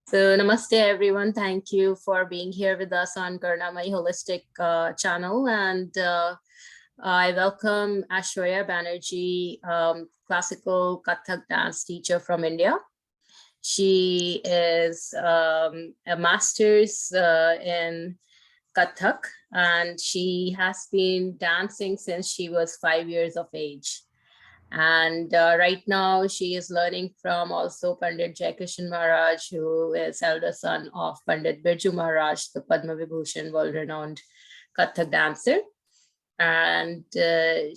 So namaste everyone. Thank you for being here with us on Karunamayi Holistic channel. And I welcome Aishwarya Banerjee, classical Kathak dance teacher from India. She is a master's in Kathak, and she has been dancing since she was 5 years of age. And right now she is learning from also Pandit Jaikishan Maharaj, who is elder son of Pandit Birju Maharaj, the Padma Vibhushan world-renowned Kathak dancer. And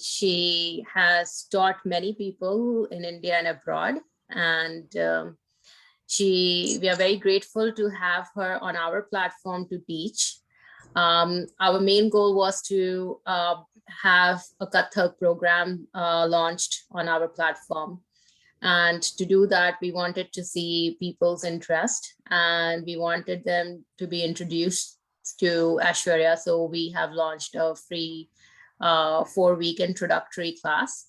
she has taught many people in India and abroad. And we are very grateful to have her on our platform to teach. Our main goal was to have a Kathak program launched on our platform. And to do that, we wanted to see people's interest, and we wanted them to be introduced to Aishwarya. So we have launched a free 4-week introductory class.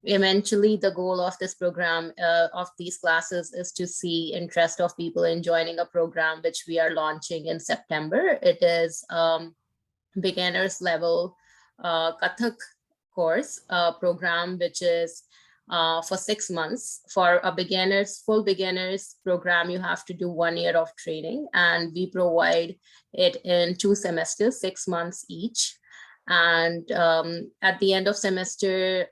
Eventually, the goal of this program, of these classes, is to see interest of people in joining a program which we are launching in September. It is beginners level Kathak course program, which is for 6 months. For a full beginners program, you have to do 1 year of training, and we provide it in 2 semesters, 6 months each. And at the end of semester,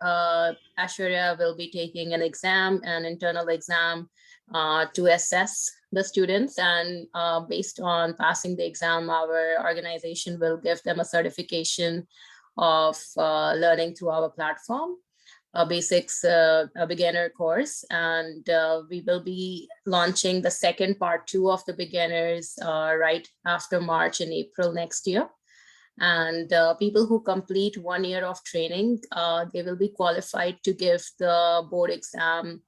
Aishwarya will be taking an exam, an internal exam, to assess the students. And based on passing the exam, our organization will give them a certification of learning through our platform, a basics, a beginner course. And we will be launching the second part 2 of the beginners right after March and April next year. And people who complete 1 year of training, they will be qualified to give the board exam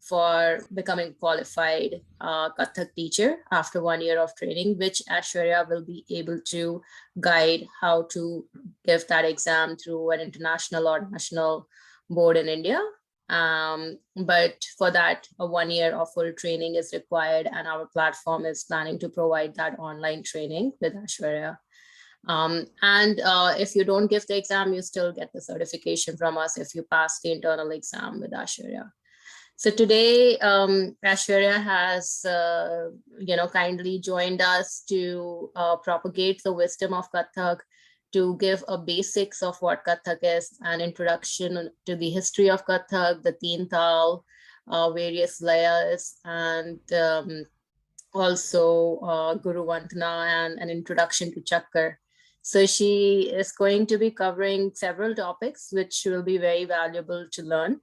for becoming qualified Kathak teacher after 1 year of training, which Aishwarya will be able to guide how to give that exam through an international or national board in India. But for that, a 1 year of full training is required, and our platform is planning to provide that online training with Aishwarya. And if you don't give the exam, you still get the certification from us if you pass the internal exam with Aishwarya. So today, Aishwarya has, kindly joined us to propagate the wisdom of Kathak, to give a basics of what Kathak is, an introduction to the history of Kathak, the Teen Tal, various layers, and also Guru Vantana and an introduction to Chakkar. So she is going to be covering several topics, which will be very valuable to learn.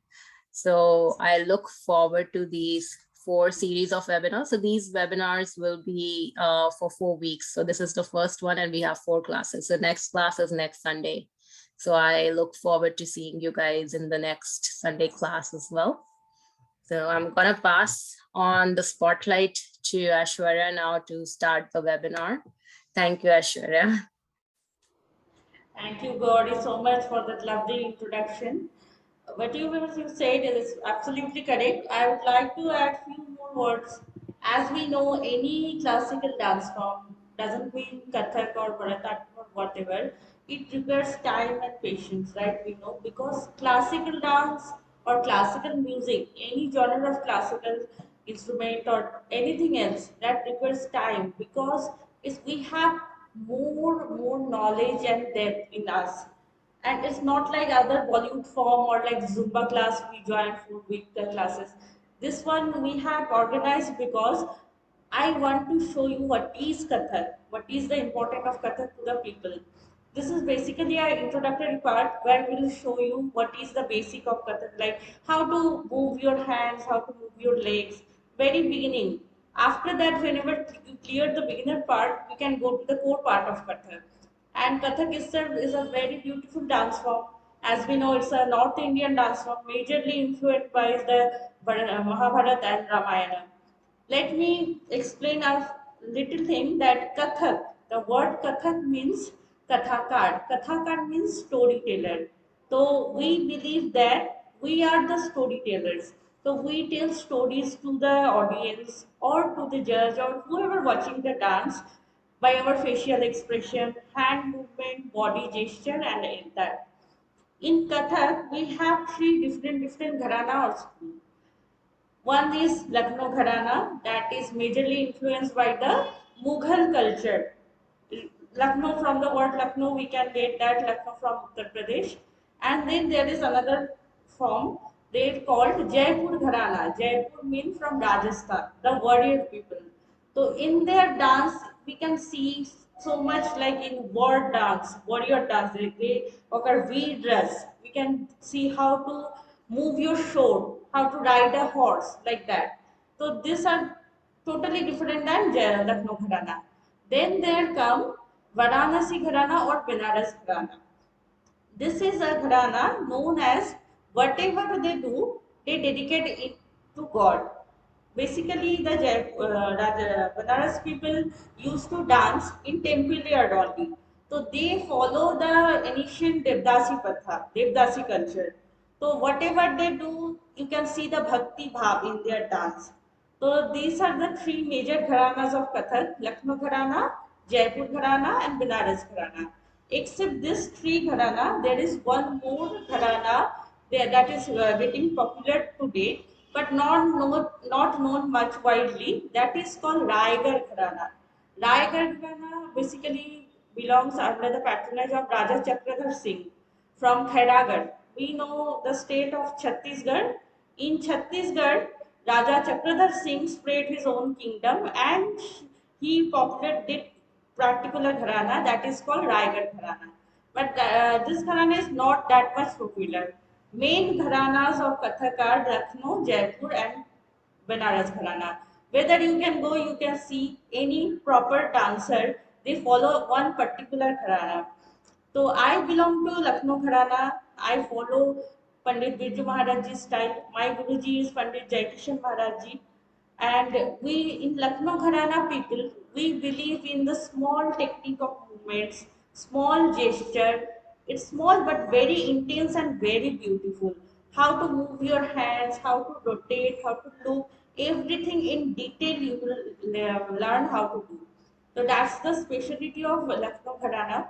So I look forward to these 4 series of webinars. So these webinars will be for 4 weeks. So this is the first one, and we have 4 classes. So next class is next Sunday. So I look forward to seeing you guys in the next Sunday class as well. So I'm gonna pass on the spotlight to Aishwarya now to start the webinar. Thank you, Aishwarya. Thank you, Gauri, so much for that lovely introduction. What you said is absolutely correct. I would like to add few more words. As we know, any classical dance form doesn't mean Kathak or Bharatanatyam or whatever. It requires time and patience, right? We know, because classical dance or classical music, any genre of classical instrument or anything else, that requires time, because we have more knowledge and depth in us. And it's not like other Bollywood form or like Zumba class we join for week classes. This one we have organized because I want to show you what is Kathak, what is the importance of Kathak to the people. This is basically our introductory part where we will show you what is the basic of Kathak, like how to move your hands, how to move your legs, very beginning. After that, whenever you clear the beginner part, we can go to the core part of Kathak. And Kathak itself is a very beautiful dance form. As we know, it's a North Indian dance form, majorly influenced by the Mahabharata and Ramayana. Let me explain a little thing that Kathak, the word Kathak means Kathakar. Kathakar means storyteller. So we believe that we are the storytellers. So we tell stories to the audience or to the judge or whoever watching the dance by our facial expression, hand movement, body gesture, and that. In Kathak, we have three different gharana or school. One is Lucknow Gharana, that is majorly influenced by the Mughal culture. Lucknow, from the word Lucknow, we can get that Lucknow from Uttar Pradesh. And then there is another form they called Jaipur Gharana. Jaipur means from Rajasthan, the warrior people. So in their dance, we can see so much like in war dance, warrior dance. They occur V dress. We can see how to move your sword, how to ride a horse, like that. So these are totally different than Lucknow Gharana. Then there come Varanasi Gharana or Benares Gharana. This is a gharana known as whatever they do, they dedicate it to God. Basically, the Banaras people used to dance in temple yard only. So they follow the ancient Devdasi culture. So whatever they do, you can see the bhakti bhav in their dance. So these are the three major gharanas of Kathak: Lucknow Gharana, Jaipur Gharana, and Benares Gharana. Except these three gharana, there is one more gharana there that is getting popular today, but not known much widely. That is called Raigarh Gharana. Raigarh Gharana basically belongs under the patronage of Raja Chakradhar Singh from Khairagarh. We know the state of Chhattisgarh. In Chhattisgarh, Raja Chakradhar Singh spread his own kingdom and he populated particular gharana that is called Raigarh Gharana. But this gharana is not that much popular. Main gharanas of Kathak are Lucknow, Jaipur, and Banaras Gharana. Whether you can go, you can see any proper dancer. They follow one particular gharana. So I belong to Lucknow Gharana. I follow Pandit Birju Maharaj's style. My Guruji is Pandit Jaikishan Maharaj. And we in Lucknow Gharana people, we believe in the small technique of movements, small gesture. It's small but very intense and very beautiful. How to move your hands, how to rotate, how to look, everything in detail you will learn how to do. So that's the specialty of Lucknow Gharana,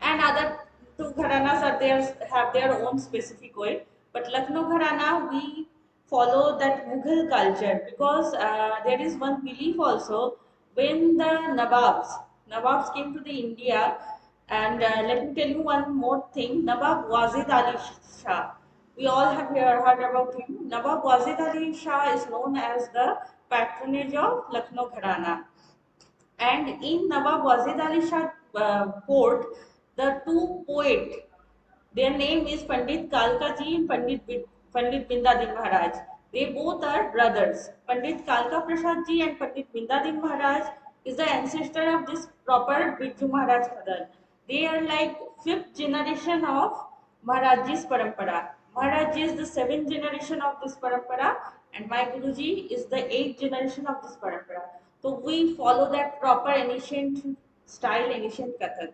and other two gharanas are there have their own specific way. But Lucknow gharana we follow that Mughal culture because there is one belief also when the Nawabs came to the India. And let me tell you one more thing. Nawab Wazid Ali Shah, we all have heard about him. Nawab Wazid Ali Shah is known as the patronage of Lucknow gharana. And in Nawab Wazid Ali Shah court, the two poets, their name is Pandit Kalka ji and Pandit Bindadin Maharaj. They both are brothers. Pandit Kalka Prasad ji and Pandit Bindadin Maharaj is the ancestor of this proper Birju Maharaj father. They are like fifth generation of Maharajji's parampara. Maharajji is the seventh generation of this parampara, and my Guruji is the eighth generation of this parampara. So we follow that proper ancient style, ancient Kathak.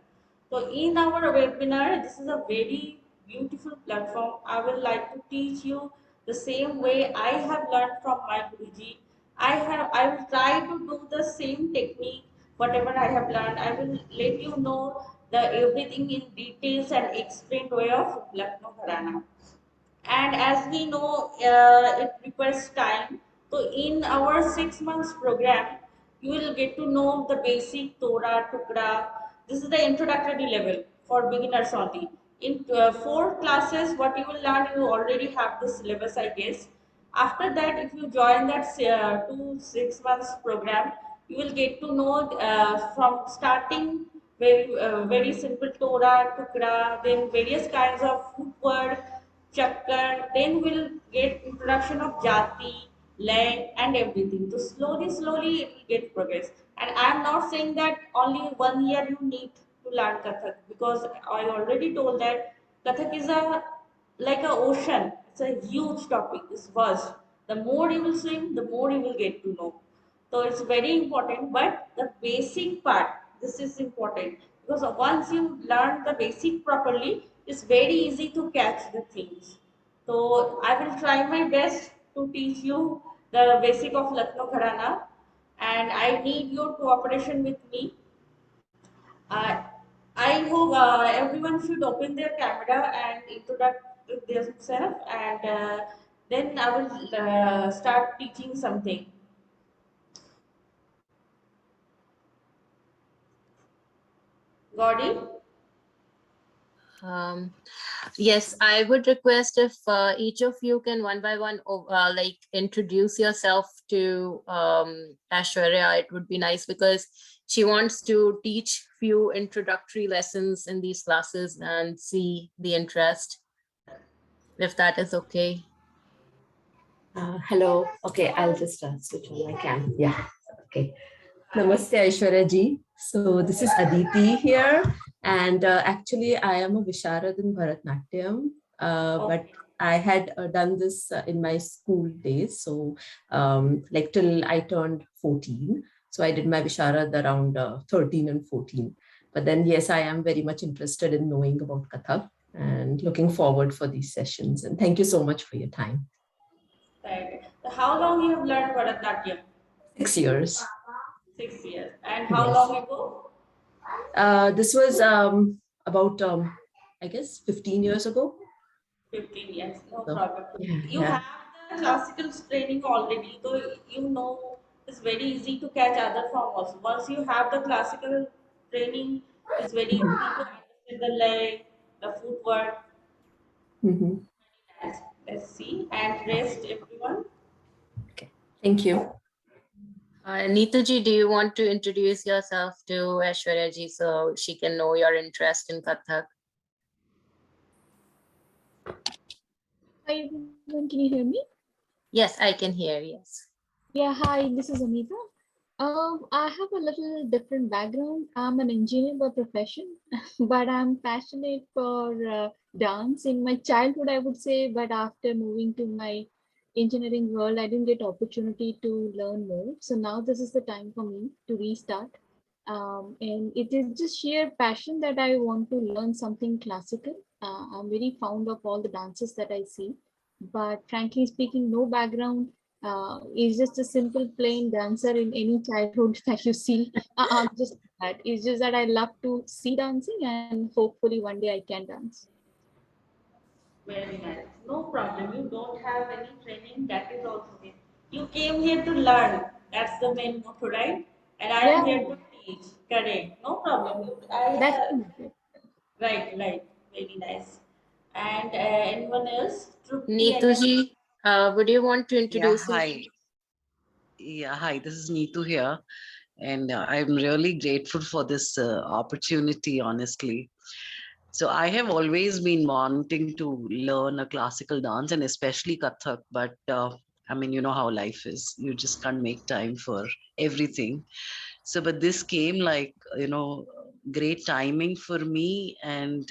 So in our webinar, this is a very beautiful platform. I would like to teach you the same way I have learned from my Guruji. I will try to do the same technique, whatever I have learned. I will let you know the everything in details and explained way of Lucknow Gharana. And as we know, it requires time. So in our 6 months program, you will get to know the basic Torah Tukra. This is the introductory level for beginners only. In 4 classes what you will learn, you already have the syllabus, I guess. After that, if you join that 2 6 months program, you will get to know from starting very simple Torah Tukra, then various kinds of footwork, Chakkar, then we'll get introduction of Jati, Lay, and everything. So slowly it will get progress. And I'm not saying that only 1 year you need to learn Kathak, because I already told that Kathak is a like an ocean. It's a huge topic. It's vast. The more you will swim, the more you will get to know. So it's very important. But the basic part, this is important, because once you learn the basic properly, it's very easy to catch the things. So I will try my best to teach you the basic of Lucknow gharana, and I need your cooperation with me. I I hope everyone should open their camera and introduce themselves, and then I will start teaching something. Got it? Um, yes, I would request if each of you can one by one, like introduce yourself to Aishwarya. It would be nice because she wants to teach few introductory lessons in these classes and see the interest, if that is okay. Hello. Okay, I'll just switch on my cam. Yeah. Okay. Namaste, Aishwarya ji. So this is Aditi here, and actually I am a Visharad in Bharatnatyam, but Okay. I had done this in my school days. So like till I turned 14. So I did my Visharad around 13 and 14. But then yes, I am very much interested in knowing about Kathak and looking forward for these sessions. And thank you so much for your time. Right. So how long you have learned Bharatanatyam? 6 years. 6 years. And how Yes. long ago? This was about, I guess, 15 years ago. 15 years. No So, problem. yeah, You yeah. have the classical training already, so you know it's very easy to catch other form also. Once you have the classical training, it's very easy to understand the leg, the footwork. Mhm. Let's see. And rest, everyone. Okay. Thank you. Neetaji, do you want to introduce yourself to Aishwarya ji so she can know your interest in Kathak? Hi everyone, can you hear me? Yes, I can hear, yes. Yeah, hi, this is Amita. I have a little different background. I'm an engineer by profession, but I'm passionate for dance in my childhood, I would say. But after moving to my engineering world, I didn't get opportunity to learn more. So now this is the time for me to restart. And it is just sheer passion that I want to learn something classical. I'm very fond of all the dances that I see, but frankly speaking, no background. Is just a simple plain dancer in any childhood that you see. I'm just that. It's just that I love to see dancing and hopefully one day I can dance. Very nice. No problem. You don't have any training. That is also it. You came here to learn. That's the main motto, right? And I am Yeah, here to teach. Correct. No problem. that's it. Right, right. Very nice. And anyone else? Trupti, I can. Neetuji, would you want to Yeah, introduce yourself? hi. Yeah, hi. This is Neetu here, and I'm really grateful for this opportunity, honestly. So I have always been wanting to learn a classical dance and especially Kathak, but I mean, you know how life is. You just can't make time for everything. So, but this came like, great timing for me. And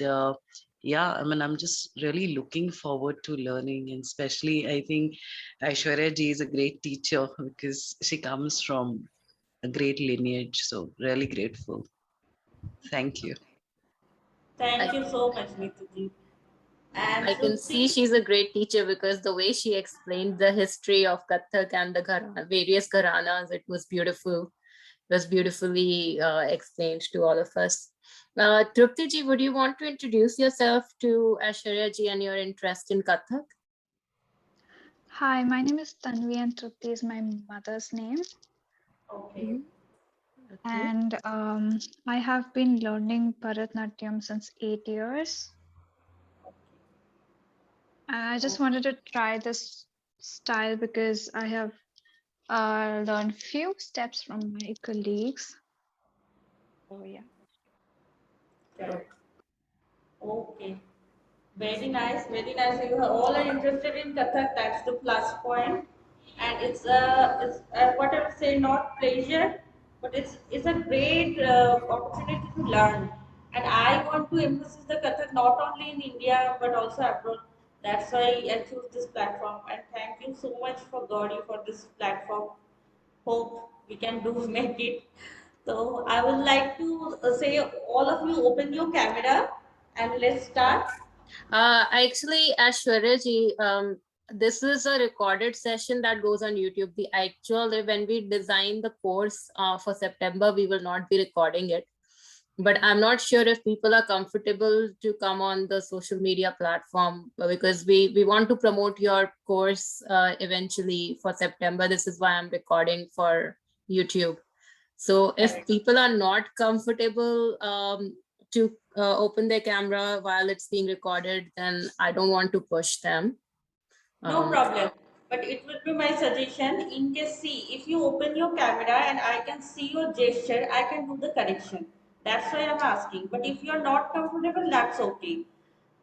yeah, I mean, I'm just really looking forward to learning. And especially, I think Aishwarya ji is a great teacher because she comes from a great lineage. So, really grateful. Thank you. Thank I, you so much, Neetuji. And I can see Trupti, she's a great teacher because the way she explained the history of Kathak and the various gharanas, it was beautiful. It was beautifully explained to all of us. Trupti ji, would you want to introduce yourself to Aishwarya ji and your interest in Kathak? Hi, my name is Tanvi and Trupti is my mother's name. okay. Mhm. Okay. And I have been learning Bharatnatyam since 8 years. I just Okay. wanted to try this style because I have learned few steps from my colleagues. Oh yeah. Correct. Okay. Very nice, very nice. You are all are interested in Kathak. That's the plus point, and it's what I would say, not pleasure, but it's a great opportunity to learn. And I want to emphasize the Kathak not only in India but also abroad. That's why I choose this platform. And thank you so much for Gauri for this platform. Hope we can do make it. So I would like to say all of you open your camera and let's start. Actually, Aishwarya ji, this is a recorded session that goes on YouTube. The actual, when we design the course for September, we will not be recording it. But I'm not sure if people are comfortable to come on the social media platform, because we want to promote your course eventually for September. This is why I'm recording for YouTube. So if people are not comfortable to open their camera while it's being recorded, then I don't want to push them. No problem. But it would be my suggestion, in case, see, if you open your camera and I can see your gesture, I can do the correction. That's why I'm asking. But if you're not comfortable, that's okay.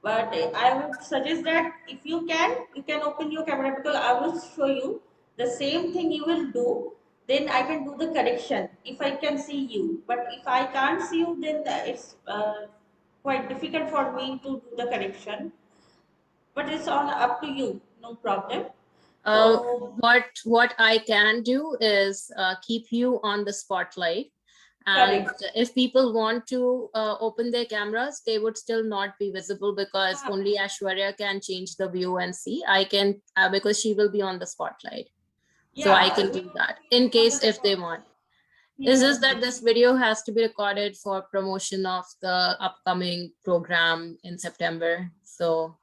But I would suggest that if you can open your camera, because I will show you the same thing you will do. Then I can do the correction if I can see you. But if I can't see you, then it's quite difficult for me to do the correction. But it's all up to you, no problem. So What I can do is keep you on the spotlight. And correct. if people want to open their cameras, they would still not be visible, because only Aishwarya can change the view and see. I can, because she will be on the spotlight. So I Yeah, can we do will that be in on the case if they spot. want. It's Yeah. just that this video has to be recorded for promotion of the upcoming program in September. So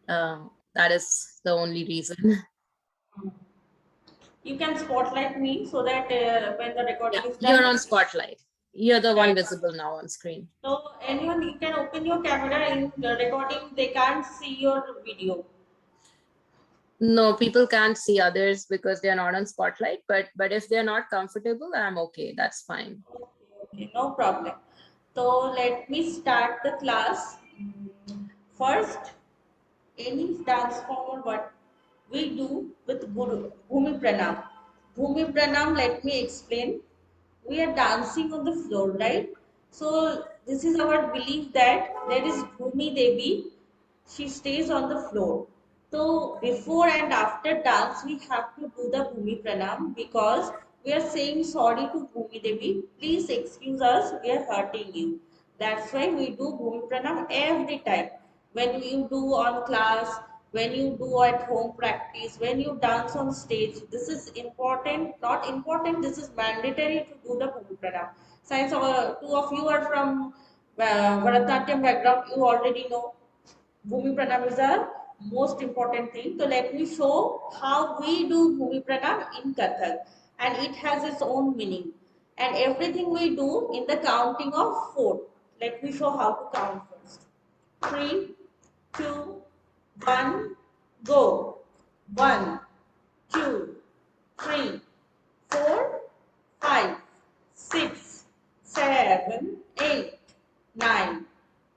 that is the only reason. You can spotlight me so that when the recording Yeah, is you're done, on spotlight. You're the one right. visible now on screen. So anyone, you can open your camera in the recording, they can't see your video. No, people can't see others because they're not on spotlight, but if they're not comfortable, I'm okay. That's fine. Okay, no problem. So let me start the class. First, any dance form or what we do with Guru Bhumi Pranam. Bhumi Pranam, let me explain. We are dancing on the floor, right? So this is our belief that there is Bhumi Devi, she stays on the floor. So before and after dance, we have to do the Bhumi Pranam, because we are saying sorry to Bhumi Devi. Please excuse us, we are hurting you. That's why we do Bhumi Pranam every time. When you do on class, when you do at home practice, when you dance on stage, this is important, not important, this is mandatory to do the Bhumi Pranam. Since two of you are from Bharatanatyam background, you already know Bhumi Pranam is the most important thing. So let me show how we do Bhumi Pranam in Kathak. And it has its own meaning. And everything we do in the counting of 4. Let me show how to count first. 3, 2, 1, go. 1, 2, 3, 4, 5, 6, 7, 8, 9,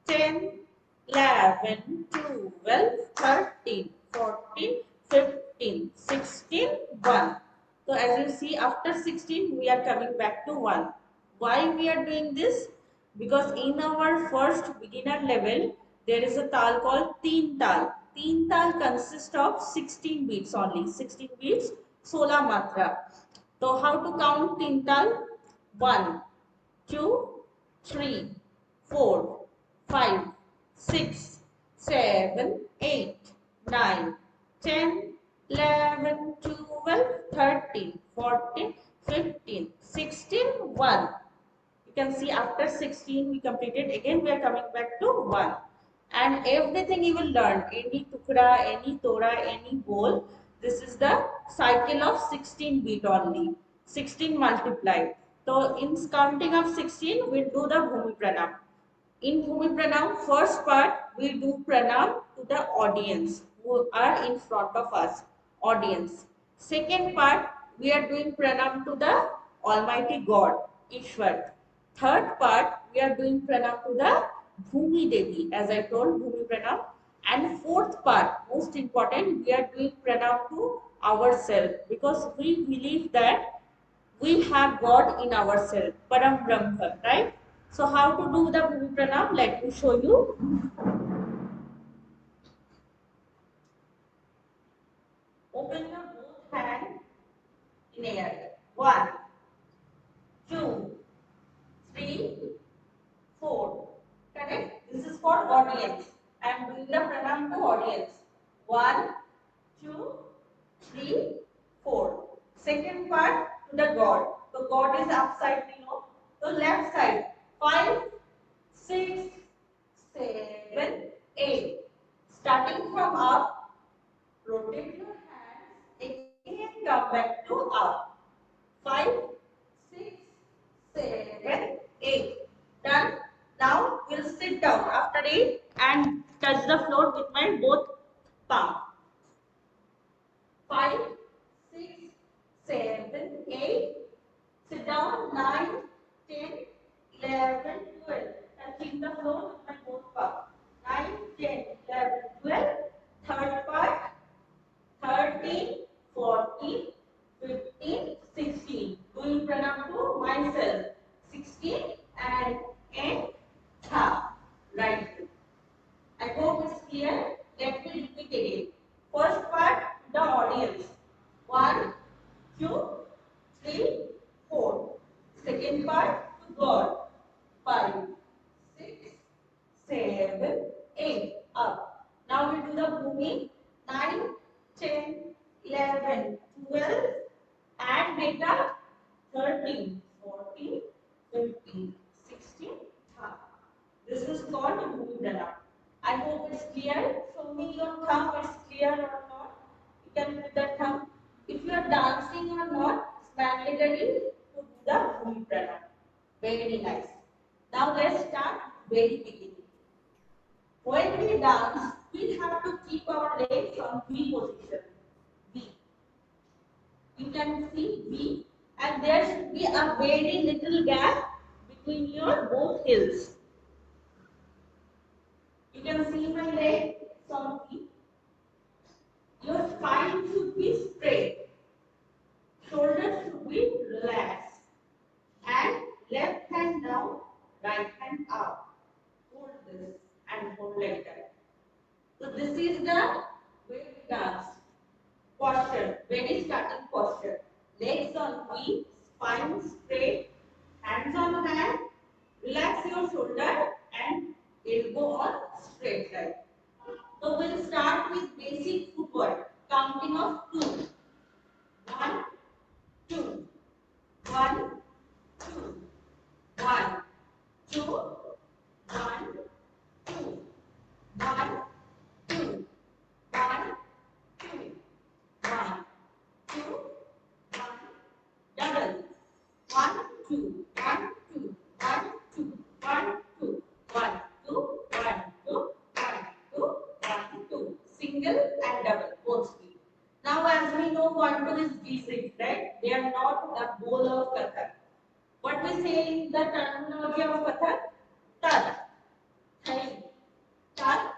10, 11, 12, 13, 14, 15, 16, 1. So as you see, after 16, we are coming back to 1. Why we are doing this? Because in our first beginner level, there is a tal called Teen Tal. Teen Tal consists of 16 beats only. 16 beats, 16 matra. So how to count Teen Tal? 1, 2, 3, 4, 5, 6, 7, 8, 9, 10, 11, 12, 13, 14, 15, 16, 1. You can see after 16 we completed, again we are coming back to 1. And everything you will learn, any tukra, any tora, any bowl, this is the cycle of 16 beat only, 16 multiplied. So in counting of 16 we'll do the Bhumi Pranam. In Bhumi Pranam, first part we do Pranam to the audience who are in front of us, audience. Second part we are doing Pranam to the Almighty God, Ishwar. Third part we are doing Pranam to the Bhumi Devi, as I told, Bhumi Pranam. And fourth part, most important, we are doing Pranam to ourselves, because we believe that we have God in ourselves, Param Brahma, right? So how to do the Bhumi Pranam? Let me show you. Open your both hands in air. 1, 2, 3, 4. Correct? This is for audience. I am audience. 1, 2, 3, 4. Second part to the God. So God is upside below. So left side. 5, 6, 7, 8. Starting from up, rotate your hands. Again come back to up. 5, 6, 7, 8. Done. Now we'll sit down after 8 and touch the floor with my both palms. 5, 6, 7, 8. Sit down. 9, 10, 11, 12. Touching the floor with my both palms. 9, 10, 11, 12. Third part. 13, 14, 15, 16. Doing pranam to myself. 16 and end half. Right. I hope it's clear. Let me repeat again. First part, the audience. 1, 2, 3, 4. Second part, to God. 5, 6, 7, 8. Up. Now we do the booming. 9, 10, 11, 12, and beta 13, 14, 15, 16. This is called Mudra. I hope it's clear. Show me your thumb, it's clear or not. You can put the thumb. If you are dancing or not, it's mandatory to do the Mudra. Very nice. Now let's start very beginning. When we dance, we have to keep our legs on V position. V. You can see V, and there should be a very little gap between your both heels. You can see my leg on V. Your spine should be straight. Shoulders should be relaxed. And left hand down, right hand up. Hold this and hold like that. So this is the way we dance. Posture, very starting posture. Legs on V, spine straight, hands on hand. Relax your shoulder and elbow on straight line. So we'll start with basic footwork. Counting of 2. 1, 2. 1, 2. 1, 2. 1, 2. 1, 2. 1, 2. 1, 2. 1. Double. 1, 2. 1, 2. 1, 2. 1, 2. 1, 2. 1, 2. 1, 2. 1, 2. Single and double, both speed. Now as we know, 1, 2 is basic, right? They are not a bowl of Kathak. What we say in the terminology of Kathak? Tat, thai, tat,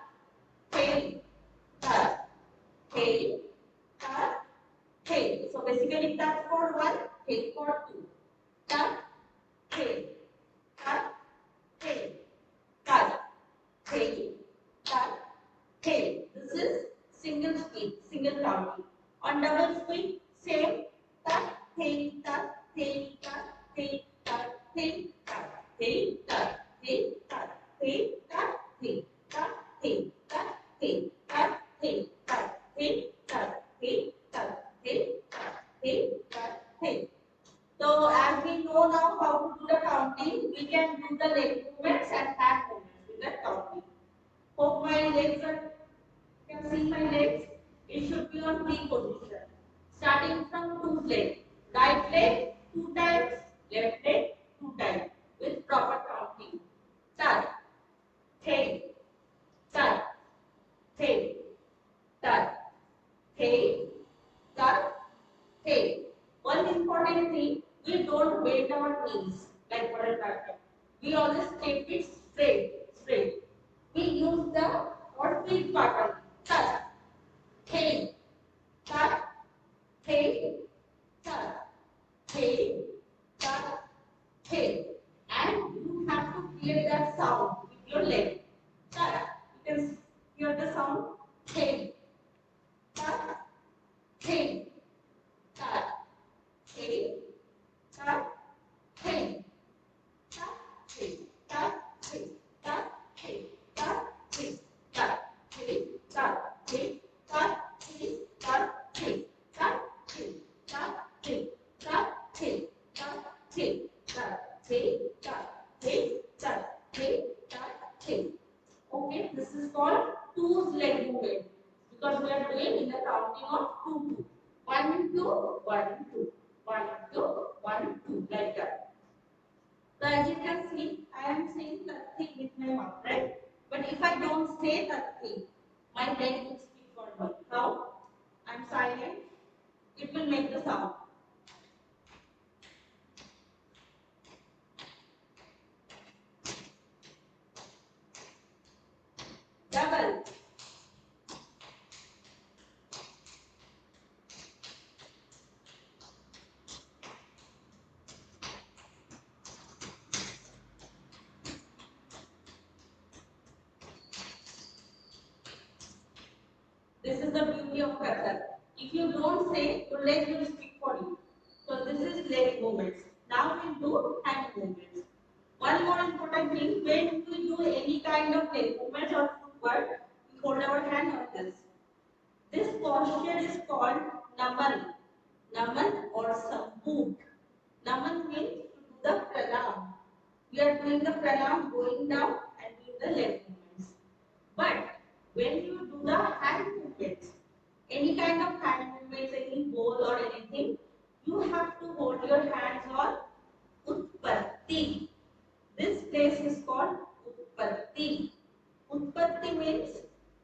thai, tat, thai, tat, thai. So basically tat for 1, thai for 2. Tat, thai, tat, thai, tat, thai, tat, thai. This is single speed, single counting. On double speed, same. Tat, thai, tat, thai, tat, thai, tat, thai, tat, thai, tat, thai, tat, thai, tat, thai, tat, thai, tat, thai, tat, thai, tat, thai, tat, thai, tat, thai, tat, thai, tat, thai. So as we know now how to do the counting, we can do the leg movements and hand movements with the counting. Hope my legs are, you can see my legs. It should be on V position. Starting from 2 legs. Right leg 2 times, left leg 2 times with proper counting. Tat, thai, tat, thai, tat, thai, tat, thai. One important thing, we don't bend our knees like Bharatanatyam. We always keep it straight, straight. We use the what feet pattern. Tat, thai, tat, thai, tat, thai, tat, thai. And you have to hear that sound with your leg. Tat. You can hear the sound. Thai, tat, thai, tat, thai, tat, thai. Tat, thai, tat, thai, tat, thai, tat, thai, tat, thai, thi, tar, thi, tar, thi, tar, thi, tar, thi. Okay, this is called two leg movement because we are doing in the counting of 2, 2. 1, 2, 1, 2, 1, 2, 1, 2, like that. So as you can see, I am saying that thing with my mouth, right? But if I don't say that thing, my leg will speak for me. How? I'm silent. It will make the sound. Double. This is the beauty of Kathak. If you don't say, your leg will speak for you. So this is leg movements. Now we do hand movements. One more important thing, when we do any kind of leg movements or footwork, we hold our hand like this. This posture is called naman. Naman or sampoot. Naman means to do the pranam. We are doing the pranam going down and doing the leg movements. But when you do the hand movements, any kind of hand movements, any bowl or anything, you have to hold your hands on utpatti. This place is called utpatti. Utpatti means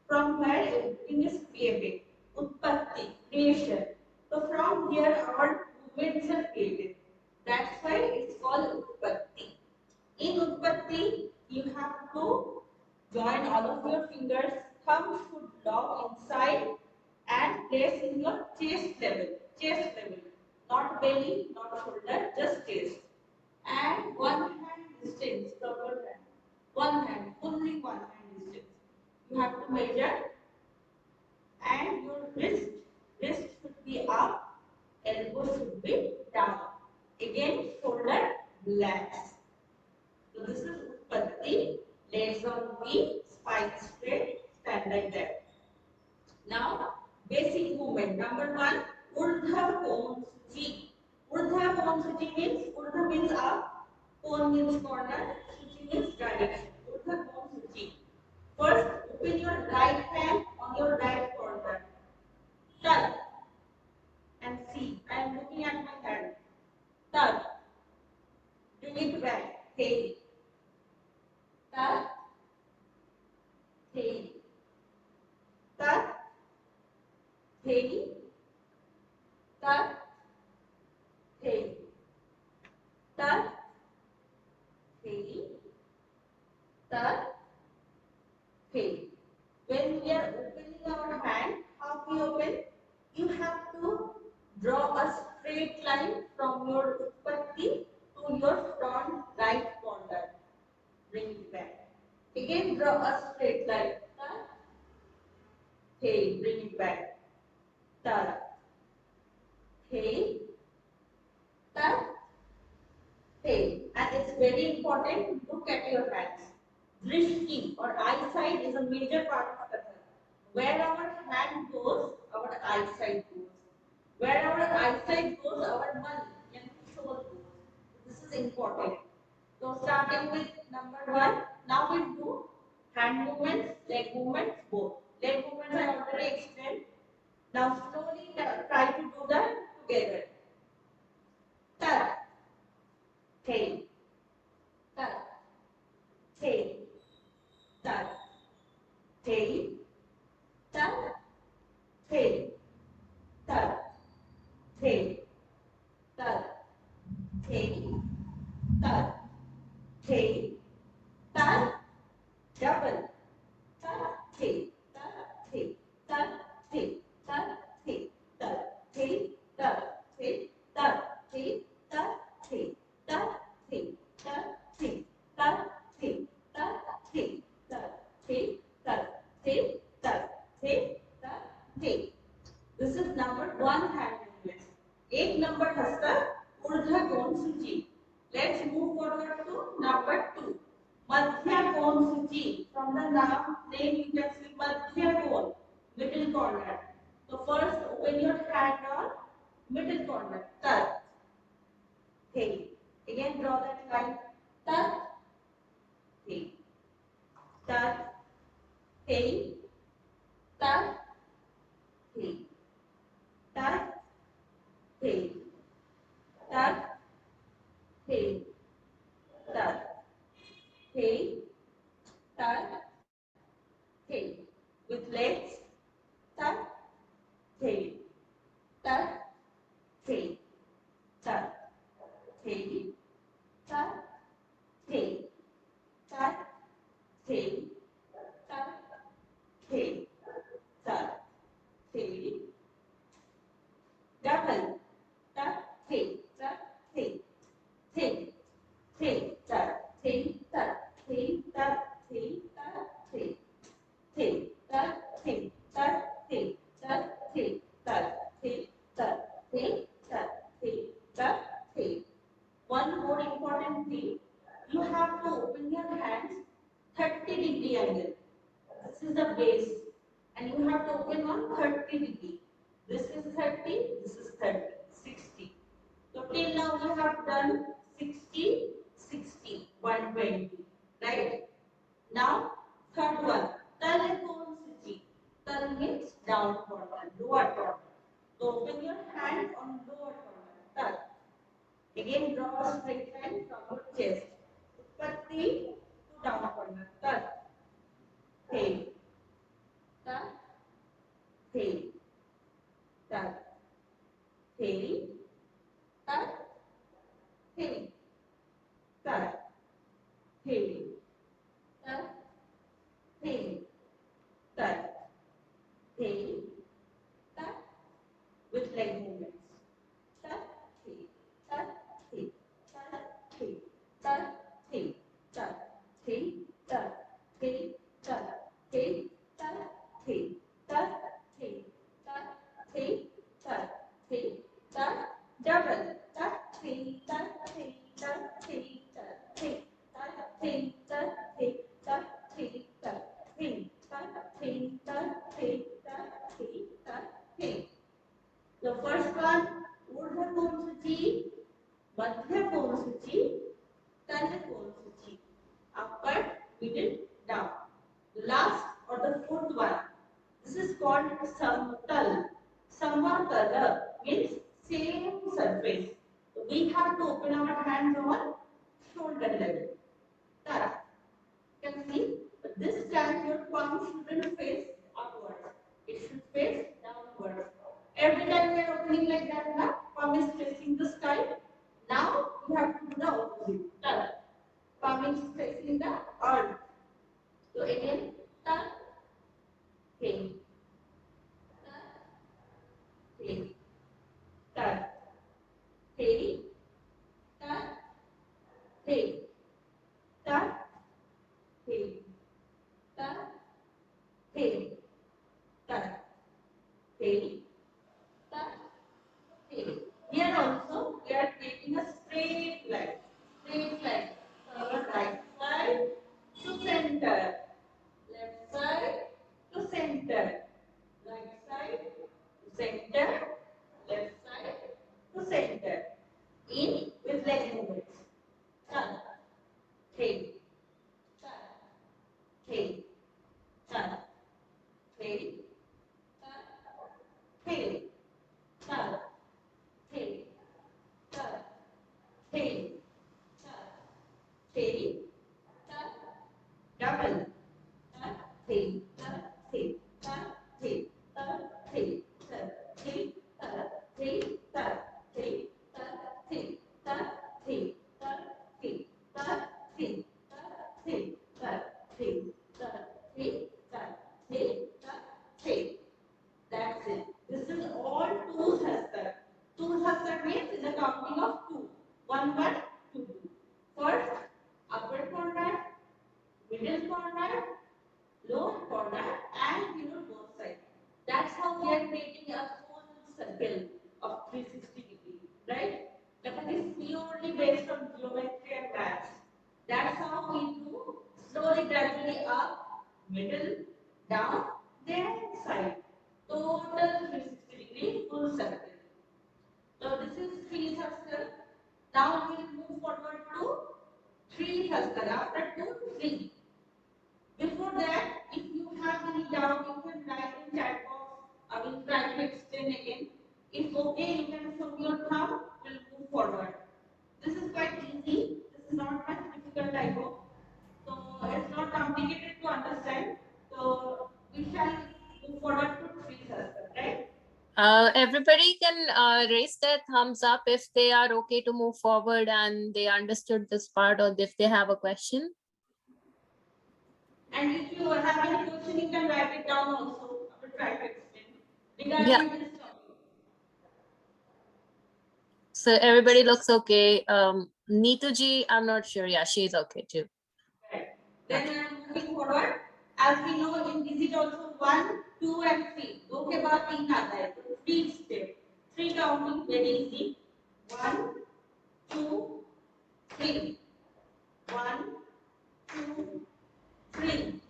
from where everything is created. Utpatti, creation. So from here our movements are created. That's why it's called utpatti. In utpatti, you have to join all of your fingers, thumbs should lock inside and place in your chest level, not belly, not shoulder, just chest. And one hand distance from your hand, only one hand distance. You have to measure and your wrist should be up, elbow should be down. Again, shoulder relax. So this is Utpatti, legs on V, spine straight, stand like that. Now, basic movement. Number one, Urdhva Kon Suchi. Urdhva Kon Suchi means, Urdhva means up, Kon means corner, Suchi means direction. Urdhva Kon Suchi. First, open your right hand on your right corner. Touch and see. I am looking at my hand. Touch. Bring it back. Hey. Touch. Hey. Touch. Hey. Touch. Hey. Touch. Hey. Touch. Hey. When we are opening our hand, how we open? You have to draw a straight line from your utpatti to your front right corner. Bring it back. Again, draw a straight line. Touch. Hey. Bring it back. Touch. Hey. Touch. Hey. And it's very important to look at your hands. Drishti or eyesight is a major part of Kathak. Where our hand goes, our eyesight goes. Where our eyesight goes, our money and soul goes. This is important. So starting with number one, now we do hand movements, leg movements, both. Leg movements I already explained. Now slowly try to do that together. Touch, hey, touch, hey, touch, hey, touch, hey, touch, hey, touch, hey, touch, hey, touch, double, touch, hey, touch, hey, touch, hey, touch, hey, touch, hey, touch, hey, touch, hey, touch, hey, touch, hey, touch, hey, touch, hey, touch, hey, touch, hey, touch, hey, touch, hey, touch, hey. This is number one hand movement. एक number हस्ता ऊर्ध्व कोण सूची. Let's move forward to number two. Madhya कोण सूची. From the name you can see Madhya कोण, middle corner. So first open your hand on middle corner. Touch. Hey. Again, draw that line. Tat, hey. Tat, hey. Tat, hey. Tat, hey. Tat, hey. Tat, hey. Tat, hey. With legs. Tat, hey. Tat, hey. Tat, hey. Tat, hey. Tat, hey. Tat, hey. Tat, hey. Double. Tat, hey. Tat, hey. Hey. Hey. Tat, hey. Tat, hey. Tat, hey. Tat, hey. Hey. Tat, hey. Tat, hey. Tat, hey. Tat, hey. Tat, hey. Tat, hey. Tat, hey. One more important thing, you have to open your hands 30-degree angle. This is the base, and you have to open on 30-degree. This is 30, this is 30, 60. So till now you have done 60, 60, 120, right? Now, third one, Talakonsiji. Tal means down corner, lower corner. So open your hand on lower corner, Tal. Again, draw a straight line from your chest. Uppatti to down corner. Tat. Hey. Tat. Hey. Tat. Hey. Tat. Hey. Tat. Hey. Tat. Hey. Tat. Hey. Tat. With leg movements. Tat. Hey. Tat. Hey. Tat. Hey. Tat. Hey. Tat. Hey. Tat. Hey. Tat. Hey. Tat. Hey. Tat. Hey. Tat. Hey. Tat. Hey. Tat. Double. Tat. Hey. Tat. Hey. Tat. Hey. Tat. Hey. Tat. Hey. Tat. Hey. Tat. Hey. Tat. Hey. Tat. Hey. Tat. Hey. Tat. Hey. Tat. Hey. The first one, Urdhva Pumsuchi, Madhya Pumsuchi, Tanya Pumsuchi. Upward, middle, down. The last or the fourth one, this is called Samtal. Samatala means same surface. So we have to open our hands on shoulder level. That you can see, but this time your palm shouldn't face upwards. It should face downwards. Every time we are opening like that, now palm is facing the sky. Now you have to do the opposite. Turn. Palm is facing the earth. So again, turn, hey, turn, hey, turn, hey, turn, hey, turn, hey, turn, hey, turn, hey, turn, hey. Here also, we are taking a straight line. Straight line. From your right side to center. Left side to center. Right side to center. Left side to center. In with leg movements. Turn. Hey. Turn. Hey. Turn. Hey. Turn. Hey. Turn. Hey. Turn. Hey. Turn. Hey. Turn. Double. Turn. Hey. Turn. Hey. Turn. Hey. Turn. Hey. Turn. Hey. Turn. Hey. Turn. Hey. Turn. Hey. Turn. Hey. Turn. Hey. Turn. Hey. Turn. Hey. Turn. Hey. Turn. Hey. Turn. Hey. Turn. Hey. That's it. This is all two hastar. Two hastar means in the counting of two. One, one, two, two. First, upper corner, middle corner, lower corner, and below both sides. That's how we are creating a full circle of 360 degrees, right? That is purely based on geometry and maths. That's how we do slowly, gradually up, middle, down, then side. Total 360-degree full circle. So this is three circle. Now we will move forward circle. After 2, 3. Before that, if you have any doubt, you can write in chat box. I will try to explain again. If okay, you can show your thumb. We'll move forward. This is quite easy. This is not much difficult, I hope. So it's not complicated to understand. So we shall move forward to 3 circles, right? Everybody can raise their thumbs up if they are okay to move forward and they understood this part, or if they have a question. And if you have any question, you can write it down also. I will try to explain regarding this topic. So everybody looks okay. Neetu ji, I'm not sure. Yeah, she's okay too. Right. Then moving forward, as we know in digit also 1, 2 and 3. दो के बाद 3 आता है तो 3 step. 3 counting very easy. 1, 2, 3. 1, 2, 3.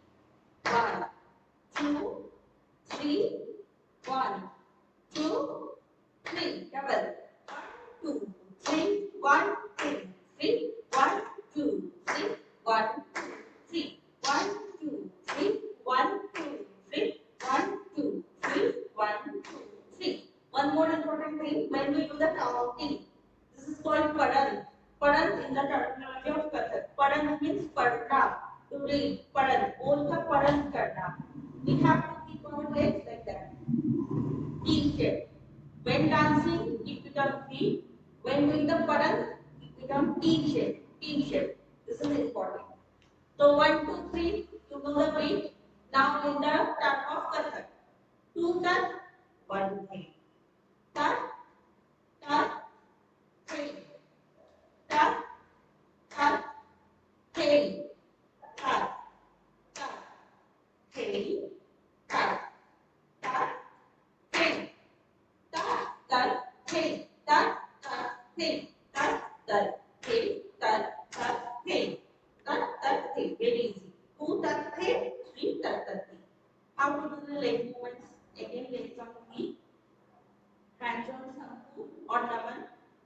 1, 2, 3. 1, 2, 3. Double. 1, 2, 3. 1, 2, 3. 1, 2, 3. 1, 2, 3. 1, 2, 3. 1, 2, 3. 1, 2, 3. 1, 2, 3. One more important thing, when we do the counting, this is called padan. Padan in the terminology of Kathak. Padan means padna, to read. Padan. All the padan karna. We have to keep our legs like that. T shape. When dancing, keep it on V. When doing the padan, keep it on T shape. T shape. This is important. So 1, 2, 3, you know the beat. Now in the type of Kathak. 2 tat, 1, 3. Tat, tat, 3. Tat, tat, 3. Tat, tat, 3. Tat, tat, 3. Tat, tat, 3. Tat, tat, 3. Tat, tat, 3. Tat, tat, 3. Tat, tat, 3. Very easy. 2 tat, 3. 3 tat, tat, 3. How to do the leg movements? Again, legs on feet. Hands on Sampu or Naman,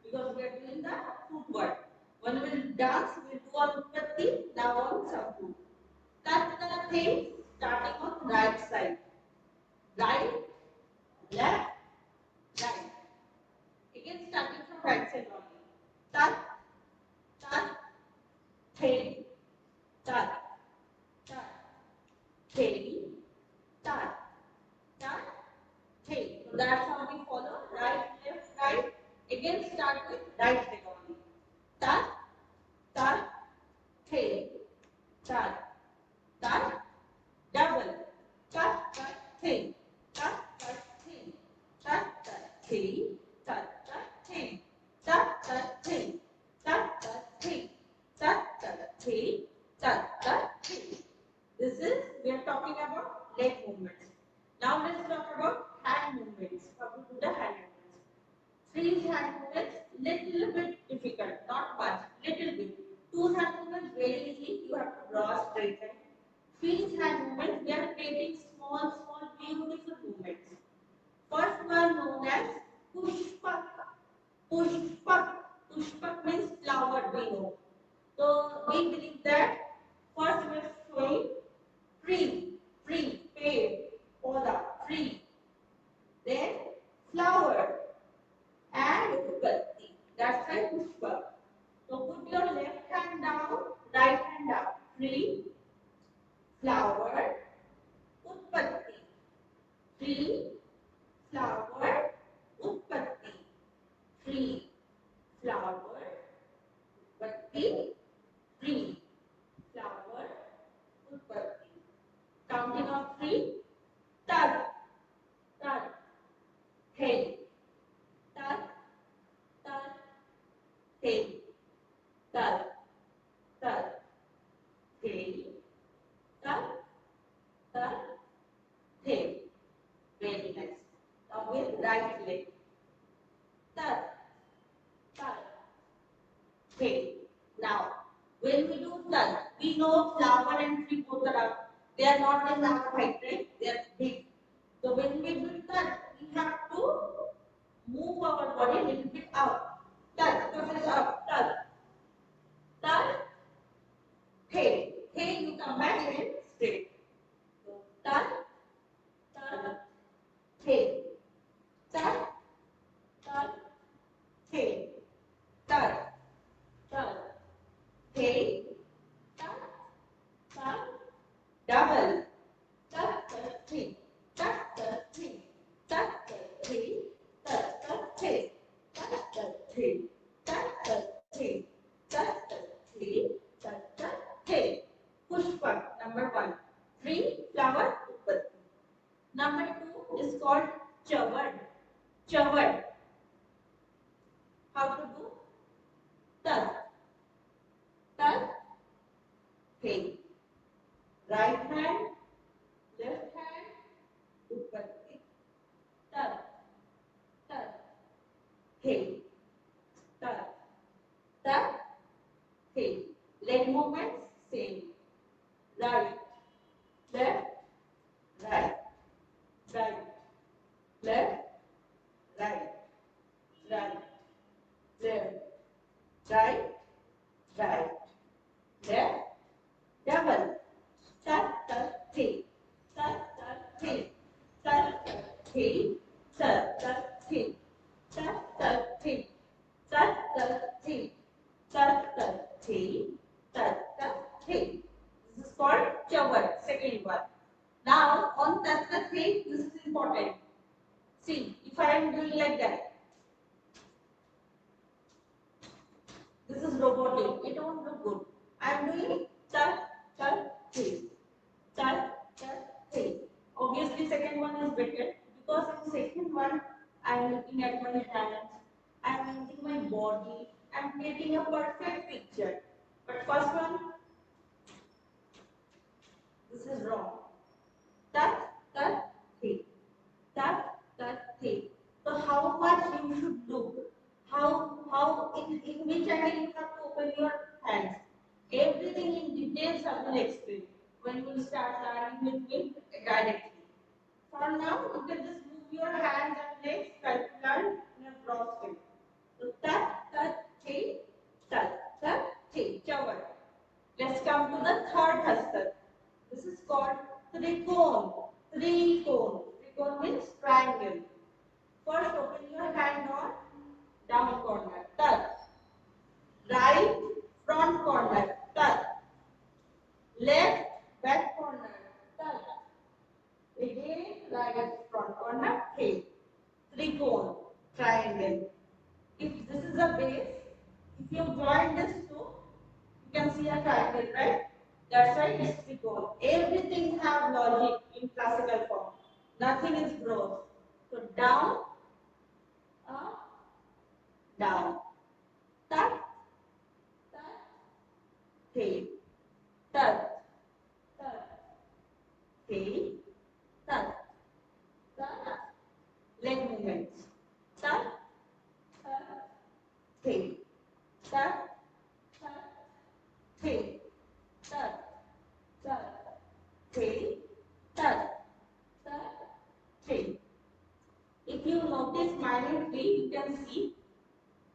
because we are doing the footwork. When we dance, we do on Utpatti, now on Sampu. Tat the thing starting on right side. Right, left, right. Again starting from right side only. Tat, tat, thing, tat, tat, thing, tat, tat, thing. So that's how we follow. Right, left, right. Again start with right leg only. Tat, tat, thing, tat, tat, double. Tat, tat, thing, tat, tat, thing, tat, tat, thing, tat, tat, thing, tat, tat, thing, tat, tat, thing, tat, tat, thing, tat, tat, thing. This is, we are talking about leg movements. Now let's talk about hand movements. How to do the hand movements. Three hand movements, little bit difficult, not much, little bit. Two hand movements, very easy, you have to draw straight line. Three hand movements, we are creating small, small, beautiful movements. First one known as pushpak. Pushpak. Pushpak means flower, we know. So we believe that first we are showing tree, paid, poda, tree. Then flower and utpatti. That's why pushpak. So put your left hand down, right hand up. Tree, flower, utpatti. Tree, flower, utpatti. Tree, flower, utpatti. Tree, flower, utpatti. Counting of three. Tad, tad, hey, tad, tad, hey, tad, tad, hey, tad, tad, hey. Very nice. Now with right leg. Tad, tad, hey. Now, when we do tad, we know flower and tree both are up. They are not in our height, right? They are big. So when we do tad, we have to move our body a little bit up. Tad, focus up, tad, tad, Right hand, left hand, ऊपर एक, तर, तर, हे, तर, तर, हे. Leg movements same. Right, left, right, right, left, right, right, left, right, right, left, double. Tat, tat, thi, tat, tat, thi, tat, tat, thi, tat, tat, thi, tat, tat, thi, tat, tat, thi, tat, tat, thi, tat, tat, thi. This is called chavar, second one. Now on tat, tat, thi, this is important. See, if I am doing like that, this is robotic. It won't look good. I am doing tat, tat, thi. Tat, tat, thi. Obviously, second one is better because in second one, I am looking at my hands, I am using my body, I am getting a perfect picture. But first one, this is wrong. Tat, tat, thi. Tat, tat, thi. So how much you should look? How in which angle you have to open your hands? Everything in details I will explain when you will start learning with me directly. For now, you can just move your hands and legs like you learn in a cross way. So tat, tat, thi, tat, tat, thi. Chavar. Let's come to the third hasta. This is called trikon. Trikon. Trikon means triangle. First, open your hand on down corner. Touch. Right front corner. Touch. Left back corner. Touch. Again, right front corner. Hey. Trikon. Triangle. If this is a base, if you join this two, you can see a triangle, right? That's why it's trikon. Everything have logic in classical form. Nothing is gross. So down, up, down. Touch, touch, hey, touch, touch, hey, touch, touch. Leg movements. Touch, touch, hey, touch, touch, hey, touch, touch, hey, touch, touch, hey. If you notice minutely, you can see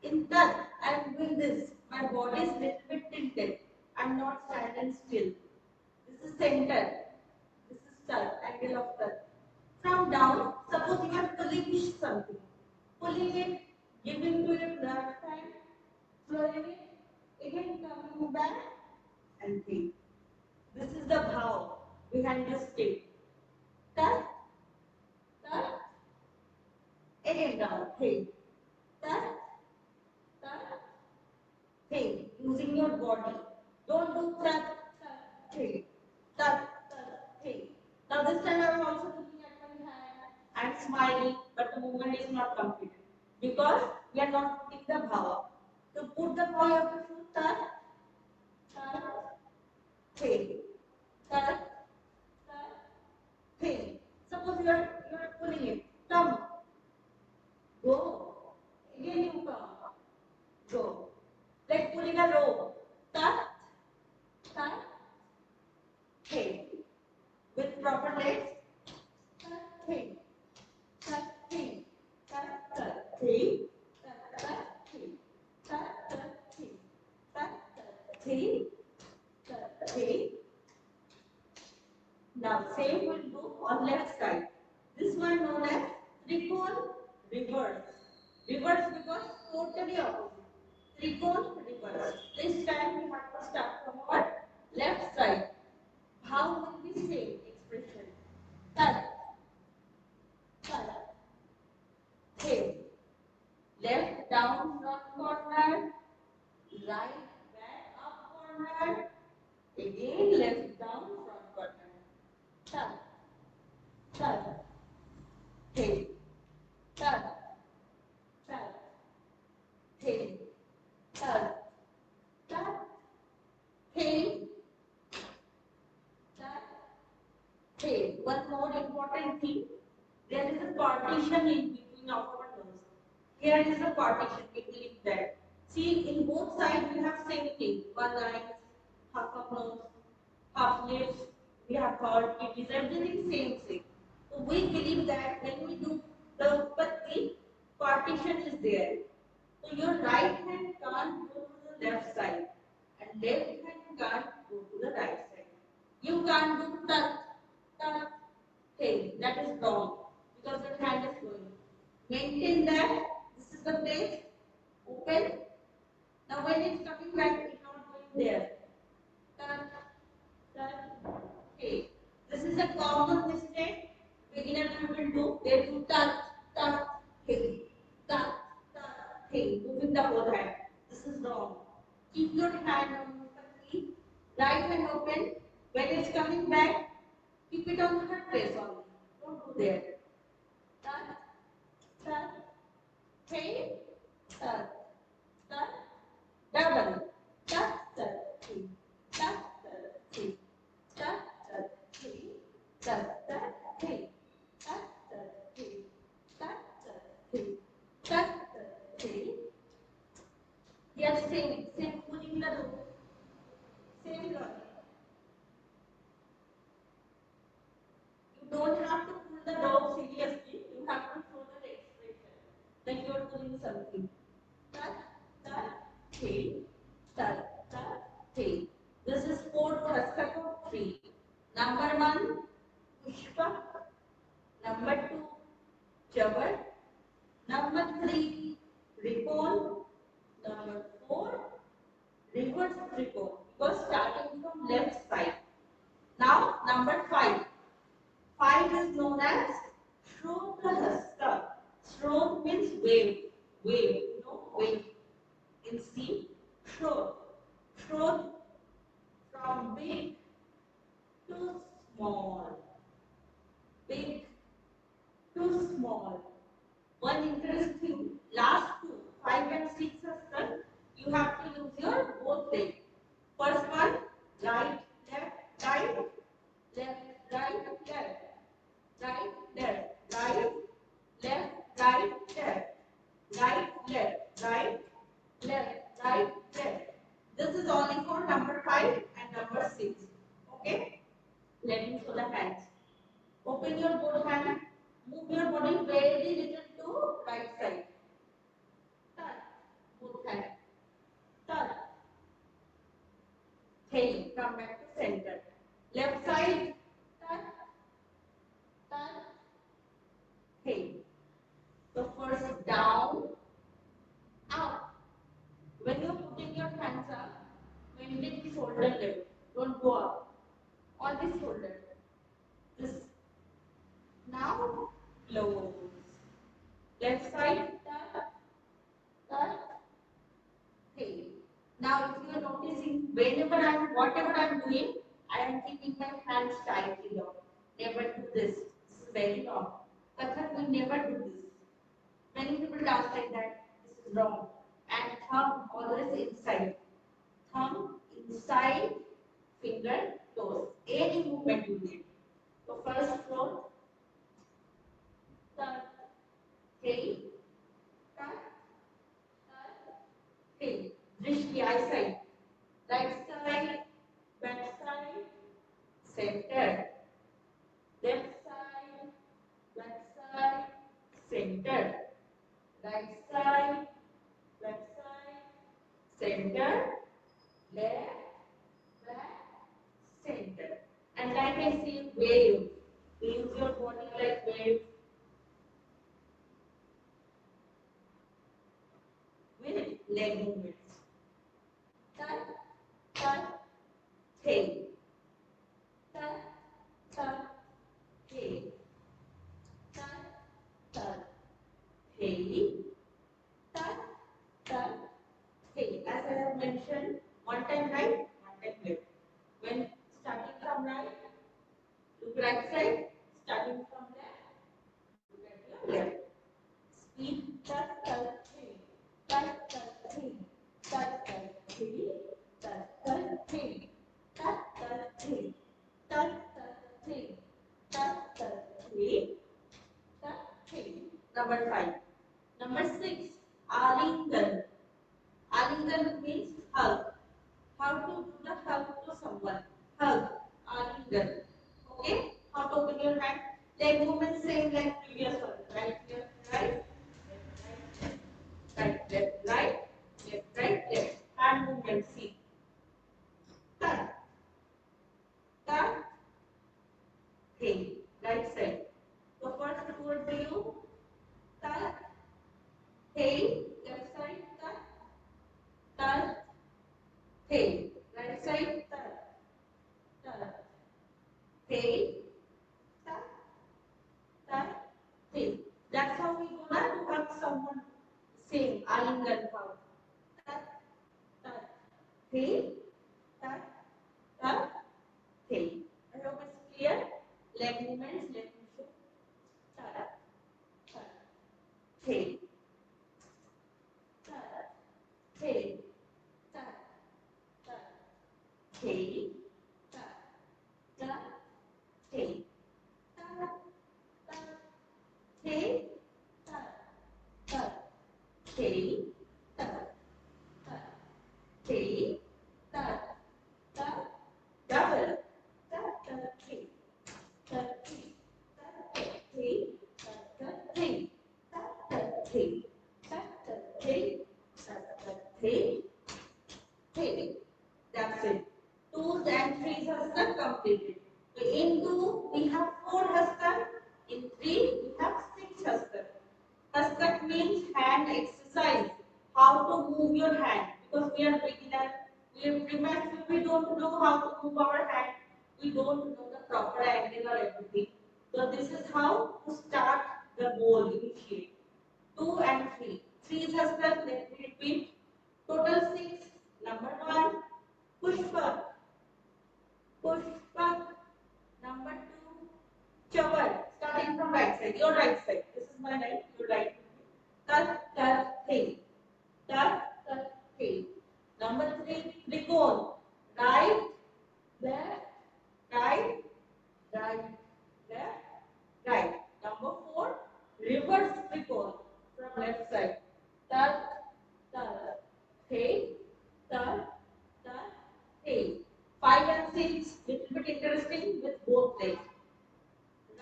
in touch, I am doing this. My body is little bit tilted. I am not standing still. This is center. This is touch, angle of touch. From down, suppose you are pulling something. Pulling it, giving to your left hand, flowing it, again coming back and think. This is the bhav behind the stick. Touch, touch, again down, think. Touch, touch, think. Using your body. Don't do touch, touch, think. Touch, touch, think. Now this time I am also looking at my hand. I am smiling, but the movement is not completed because we are not putting the bhava. To put the bhava, you have to do touch, touch, think. Touch, touch, think. Suppose you are pulling it. Come, go. Again you come, go. Like pulling a rope. Touch, touch, think. With proper legs. Touch, think. Touch, think. Touch, touch, think. Touch, touch, think. Touch, touch, think. Touch, touch, think. Touch, think. Now same will do on left side. This one known as trikon reverse. Reverse because totally opposite. Trikon reverse. This time we have to start from our left side. How will we say expression? Touch, touch, hey. Left down front corner, right back up corner, again left down front corner. Touch, touch, hey, touch, touch, hey, touch, touch, hey, touch, one more important thing, there is a partition in between of our nose. Here is a partition between that. See, in both sides we have same thing. One eye, half of nose, half lips, we have thought it is everything same. So we believe that when we do the Utpatti, partition is there. So your right hand can't go to the left side and left hand can't go to the right side. You can't do touch, hey, that is wrong because your hand is going. Maintain that. This is the place. Open. Now when it's coming back, it's not going there. Touch, hey. This is a common mistake beginner people do. They do touch, hey, touch, hey, moving the whole hand. This is wrong. Keep your hand on the key. Right hand open. When it's coming back, keep it on her face only. Don't go there. Touch, hey, touch, double. Touch, hey, touch, hey, touch, hey, touch, hey, touch, hey, touch, hey, touch, hey. Yes, same, pulling the rope. Same logic. You don't have to pull the rope seriously. You have to show the expression that you are pulling something. Touch, hey, touch, hey. This is 4 Kathak of 3. Number 1, Pushpa. Number 2, Jabar. Number 3, Ripon. Number 4, reverse Ripon. Because starting from left side. Now, number 5. 5 is known as Shrodhahasta. Shrod means wave. Wave, wave. In C, Shrod. Shrod from big to small. Big to small. One interesting last two, 5 and 6 hasta, you have to use your both legs. First one, right, left, right, left, right, left, right, left, right, left, right, left, right, left, right, left, right, left. This is only for number 5 and number 6. Okay? Let me show the hands. Open your both hand. Move your body very little to right side. Turn. Both hand. Turn. Hey, come back to center. Left side. Turn. Turn. Hey. So first down, up. When you're putting your hands up, maintain the shoulder level. Don't go up. On this shoulder. This. Now, close. Left side, turn, hey. Now, if you are noticing, whatever I am doing, I am keeping my hands tightly down. Never do this. This is very wrong. Kathak, we never do this. Many people dance like that. This is wrong. And thumb always inside. Thumb inside, finger toes. Any movement you need. So first floor, turn, hey, turn, hey. Drishti eyesight. Right side, back side, center. Left side, back side, center. Right side, back side, center. Left, back, center. And like I say, wave. Use your body like wave with leg movements. Turn, turn, hey. Turn, turn, hey. Turn, turn, hey. Turn, turn, hey. As I have mentioned, one time right, one time left. When starting from right, look right side. Starting from left, look at your left. Speed, touch, touch, hey. Touch, touch, hey. Touch, touch, hey. Touch, touch, hey. Touch, touch, hey. Touch, touch, hey. Touch, means hug. How to do the hug to someone? Hug. Alingan. Okay? How to open your hand? Leg movement same like previous one. Right, left, right. Right, left, right. Left, right, left. Hand movement, see. Turn. Turn. Hey. Right side. So first towards you. Turn. Hey. Left side. Turn. Turn. Hey. Right side. Turn. Turn. Hey. Turn. Turn. Hey. That's how we gonna to hug someone. Same. Alingan hug. Turn. Turn. Hey. Turn. Turn. Hey. I hope it's clear. Leg movements. Let me show. Turn. Turn. Hey. Turn. Hey. Turn. Turn. Hey. Turn. Turn. Hey. Turn. Turn. Hey. Turn. Turn. Hey. Turn. Turn. Hey. Turn. Turn. Double. Turn. Turn. Hey. Turn. Hey. Turn. Hey. Turn. Hey. Turn. Hey. Turn. Hey. Turn. Hey. Hey. That's it. Twos and threes hashtag completed. So in two, we have four hashtag. In three, we have six hashtag. Hashtag means hand exercise. How to move your hand. Because we are beginner, we are premature, we don't know how to move our hand. We don't know the proper angle or everything. So this is how to start the goal initiate. Two and three. Three is hashtag, let me repeat. Total six. Number one, pushpa. Pushpa. Number two, chavar. Starting from right side. Your right side. This is my right. Your right. Tar, tar, hey. Tar, tar, hey. Number three, trikon. Right, left, right, right, left, right. Number four, reverse trikon from left side. Tar, tar, hey. Tar, tar, hey. 5 and 6, little bit interesting with both legs.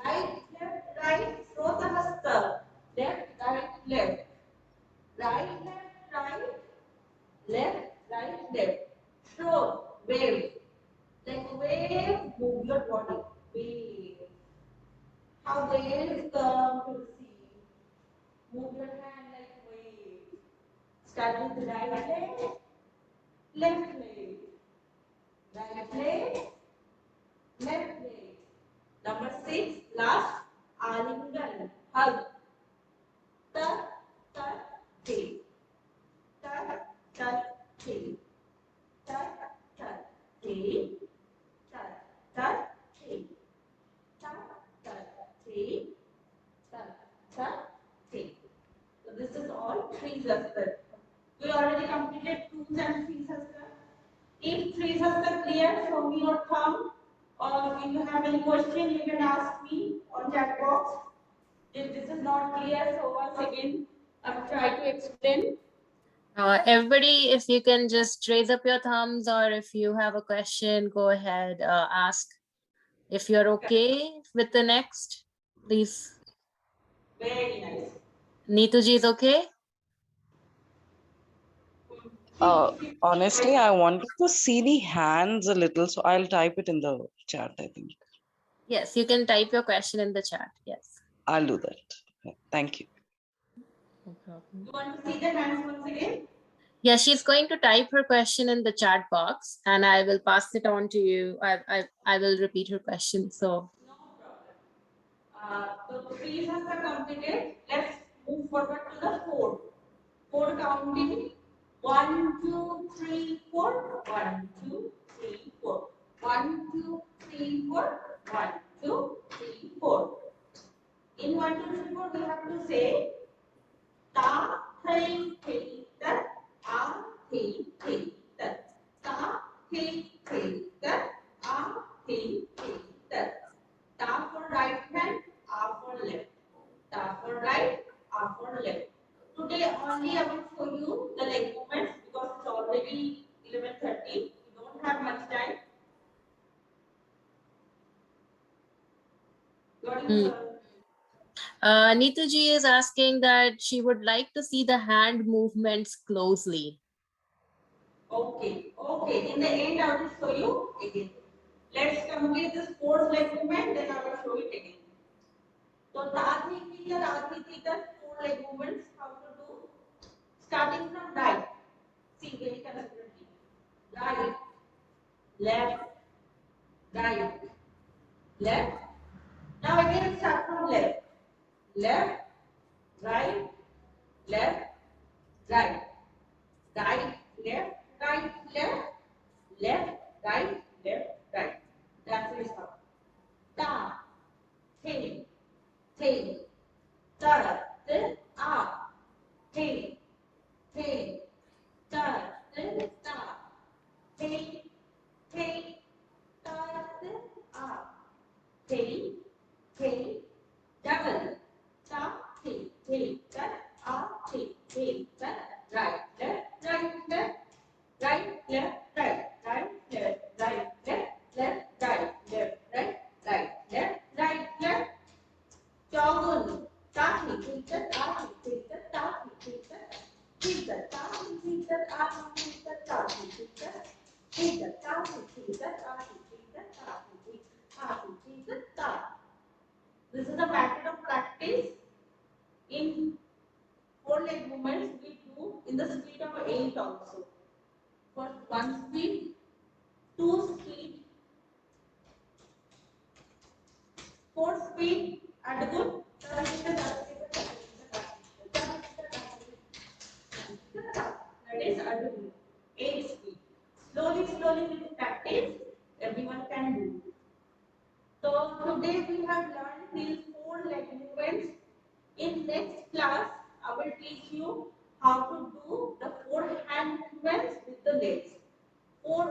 Right, left, right, Shrota hasta. Left, right, left. Right, left, right. Left, right, left. Shrot, wave. Like wave, move your body. Wave. How waves come to the sea. Move your hand like wave. Start with the right leg, left leg. Right leg, left leg. Number 6, last, Alingan, hug. Tuck, tuck, hey. Tuck, tuck, hey. Tuck, tuck, hey. Tuck, tuck, hey. Tuck, tuck, hey. Tuck, tuck, hey. So this is all three husband. We already completed twos and threes husband. If threes husband clear, show me your thumb. Or if you have any question, you can ask me on chat box. If this is not clear, so once again, I will try to explain. Everybody, if you can just raise up your thumbs, or if you have a question, go ahead, ask. If you're okay with the next, please. Very nice. Neetuji is okay? Honestly, I wanted to see the hands a little, so I'll type it in the chat, I think. Yes, you can type your question in the chat. Yes. I'll do that. Thank you. No problem. You want to see the hands once again? Yeah, she's going to type her question in the chat box, and I will pass it on to you. I will repeat her question. So No problem. So three has completed. Let's move forward to the four. Four counting. 1, 2, 3, 4. 1, 2, 3, 4. 1, 2, 3, 4. 1, 2, 3, 4. In 1, 2, 3, 4, we have to say ta, thai, thai, tat, a, thai, thai, tat. Ta, thai, thai, tat, a, thai, thai, tat. Ta for right hand, A for left. Ta for right, A for left. Today only I will show you the leg movements because it's already 11:30. We don't have much time. What do you say? Neetaji is asking that she would like to see the hand movements closely. Okay, okay. In the end, I will show you again. Let's complete this fourth leg movement, then I will show it again. So, the four leg movements, how to do? Starting from right. See, very considerably. Right, left, right, left. Now again start from left. Left, right, left, right. Right, left, right, left, left, right, left, right. That's it. Ta, thi, thi, ta, thi, ah, thi, thi, ta, thi, ta, thi, thi, ta, thi, ah, thi, thi, double, ta, thi, ta, ah, thi, ta, right, left, right, left. Right, left, right, right, left, right, left, left, right, left, right, right, left, right, left. Joggle. Tahi, pita, tahi, pita, tahi, pita, pita, tahi, pita, tahi, pita, tahi, pita, pita, tahi, pita, tahi, pita, tahi, pita, tahi. This is a method of practice. In four leg movements, we do in the speed of 8 also. First one speed, two speed, four speed, and good. That is Alumuni. 8 speed. Slowly, slowly with practice, everyone can do. So today we have learned these four leg movements. In next class, I will teach you how to do the four hand movements with the legs. All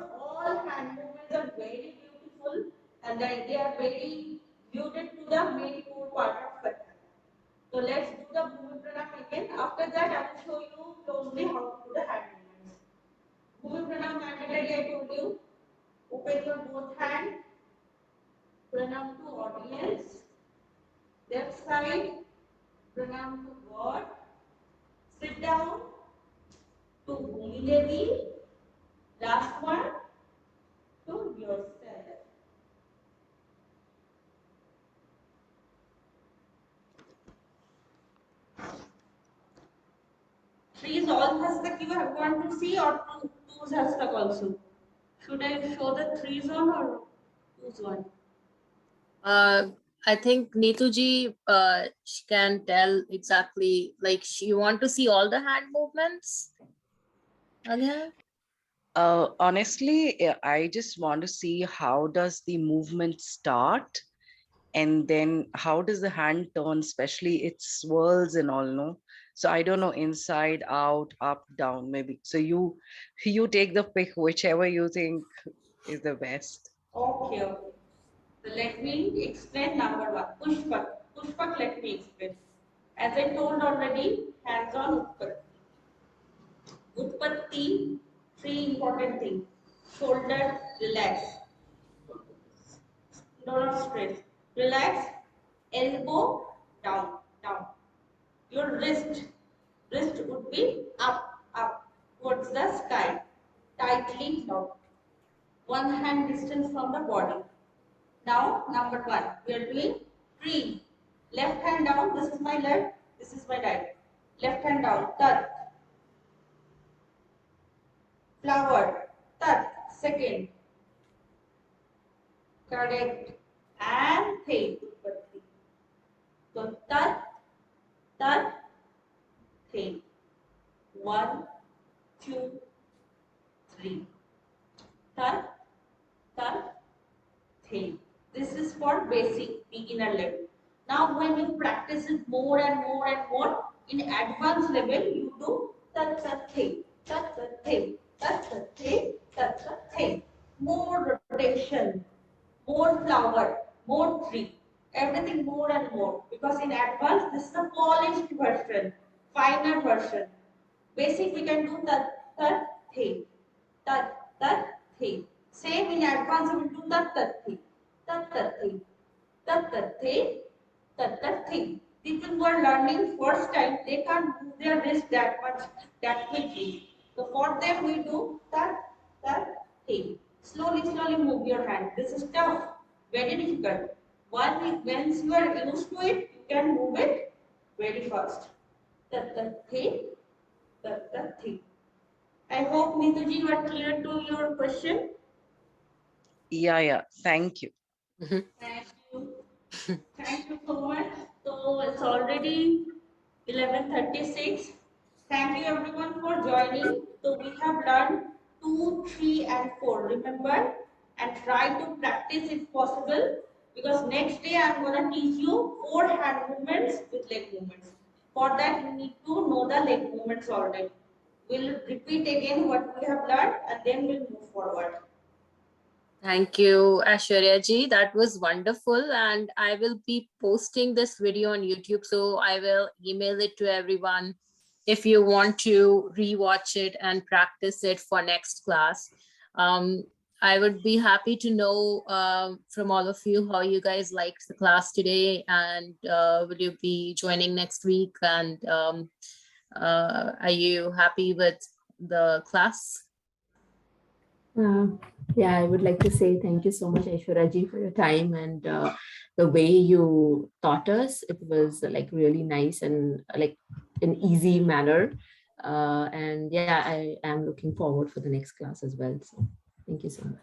hand movements are very beautiful and they are very suited to the main core part of Kathak. So let's do the Bhumi Pranam again. After that, I will show you closely how to do the hand movements. Bhumi Pranam mandatory, I told you. Open your both hands. Pranam to audience. Left side. Pranam to God. Sit down to Bhumi Devi. Last one to yourself. Three is all hashtag you are going to see or two's hashtag also? Should I show the threes one or two's one? I think Neetuji she can tell exactly, like she want to see all the hand movements. Alia? Honestly, I just want to see how does the movement start, and then how does the hand turn, especially it swirls and all, no? So I don't know, inside, out, up, down, maybe. So you take the pick, whichever you think is the best. Okay, okay. So let me explain number one. Pushpak. Pushpak, let me explain. As I told already, hands on Utpatti. Utpatti, three important things. Shoulder, relax. Not straight. Relax. Elbow, down, down. Your wrist would be up, towards the sky, tightly locked. One hand distance from the body. Now, number one, we are doing tree. Left hand down, this is my left, this is my right. Left hand down, touch. Flower, touch, second. Correct. And thing. So, touch, thing. 1, 2, 3. Touch, thing. This is for basic beginner level. Now, when you practice it more and more and more, in advanced level, you do touch the thing, touch the thing, touch the thing, touch the thing. More rotation, more flower, more tree, everything more and more. Because in advanced, this is a polished version, finer version. Basic, we can do that thing. tat, tat, thi. Same in advance, we will do tat, tat, thi, tat, tat, thi, tat, tat, thi, tat, tat, thi. People who are learning first time, they can't move their wrist that much, that quickly. So for them, we do tat, tat, thi. Slowly, slowly move your hand. This is tough, very difficult. Once you are used to it, you can move it very fast. Tat, tat, thi, tat, tat, thi. I hope Neetuji you are clear to your question. Yeah, yeah. Thank you. Mhm. Thank you. Thank you so much. So it's already 11:36. Thank you everyone for joining. So we have learned 2, 3 and 4. Remember and try to practice if possible because next day I'm going to teach you 4 hand movements with leg movements. For that you need to know the leg movements already. We'll repeat again what we have learned and then we'll move forward. Thank you, Aishwarya ji. That was wonderful. And I will be posting this video on YouTube. So I will email it to everyone if you want to rewatch it and practice it for next class. Um, I would be happy to know from all of you how you guys liked the class today and will you be joining next week? And are you happy with the class? Uh, yeah, I would like to say thank you so much, Aishwarya ji, for your time and the way you taught us. It was like really nice and like an easy manner. And yeah, I am looking forward for the next class as well. So thank you so much.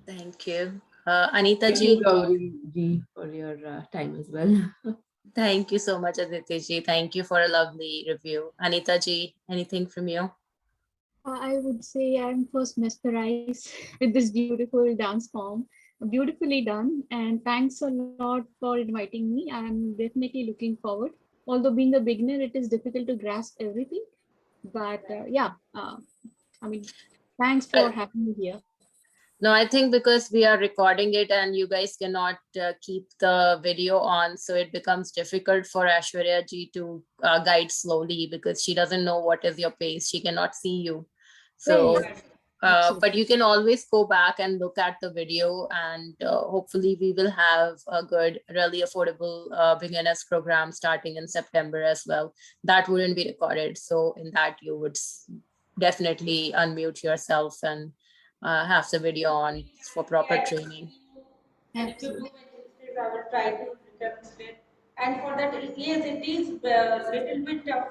Thank you. Anita Thank you, ji. Gauri ji, for your time as well. Thank you so much, Aditi ji. Thank you for a lovely review. Anita ji, anything from you? I would say I'm first mesmerized with this beautiful dance form, beautifully done. And thanks a lot for inviting me. I'm definitely looking forward. Although being a beginner, it is difficult to grasp everything. But yeah, I mean, thanks Uh, for having me here. no, I think because we are recording it and you guys cannot keep the video on, so it becomes difficult for Aishwarya ji to guide slowly because she doesn't know what is your pace. She cannot see you. So Right. but Absolutely. you can always go back and look at the video and hopefully we will have a good really affordable beginners program starting in September as well that wouldn't be recorded, so in that you would definitely unmute yourself and have the video on for proper Yes, training. if you do Absolutely. it, I will try to demonstrate. And for that, yes, it is little bit tough.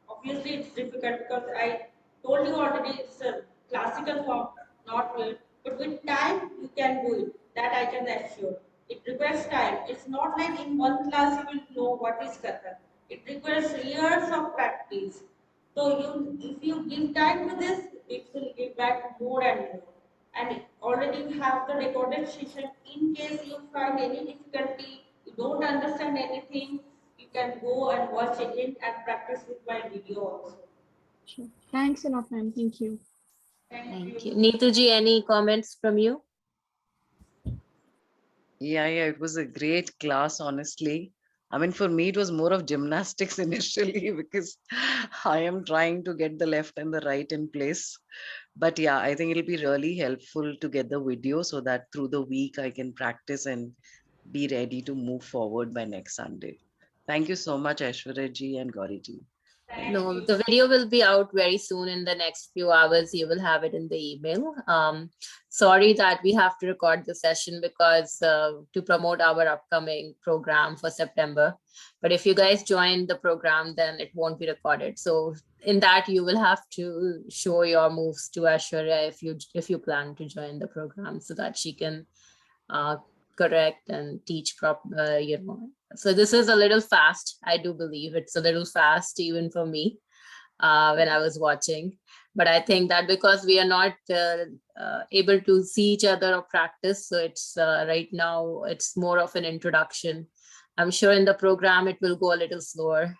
Obviously, it's difficult because I told you already it's a classical form, not real. But with time, you can do it. That I can assure. It requires time. It's not like in one class you will know what is Kathak. It requires years of practice. So if you give time to this, it will give back more and more. And already you have the recorded session. In case you find any difficulty, you don't understand anything, you can go and watch again and practice with my video also. Sure. Thanks a lot, ma'am. Thank you. Thank Thank you. you. Neetu ji, any comments from you? Yeah, it was a great class, honestly. I mean, for me, it was more of gymnastics initially because I am trying to get the left and the right in place. But yeah, I think it'll be really helpful to get the video so that through the week I can practice and be ready to move forward by next Sunday. Thank you so much, Aishwarya ji and Gauri ji. Thank Thank No, you. the video will be out very soon in the next few hours. You will have it in the email. Sorry that we have to record the session because to promote our upcoming program for September. But if you guys join the program, then it won't be recorded. So in that, you will have to show your moves to Aishwarya if you plan to join the program so that she can uh, correct and teach so this is a little fast. I do believe it's a little fast even for me when I was watching, but I think that because we are not able to see each other or practice, so it's right now it's more of an introduction. I'm sure in the program it will go a little slower,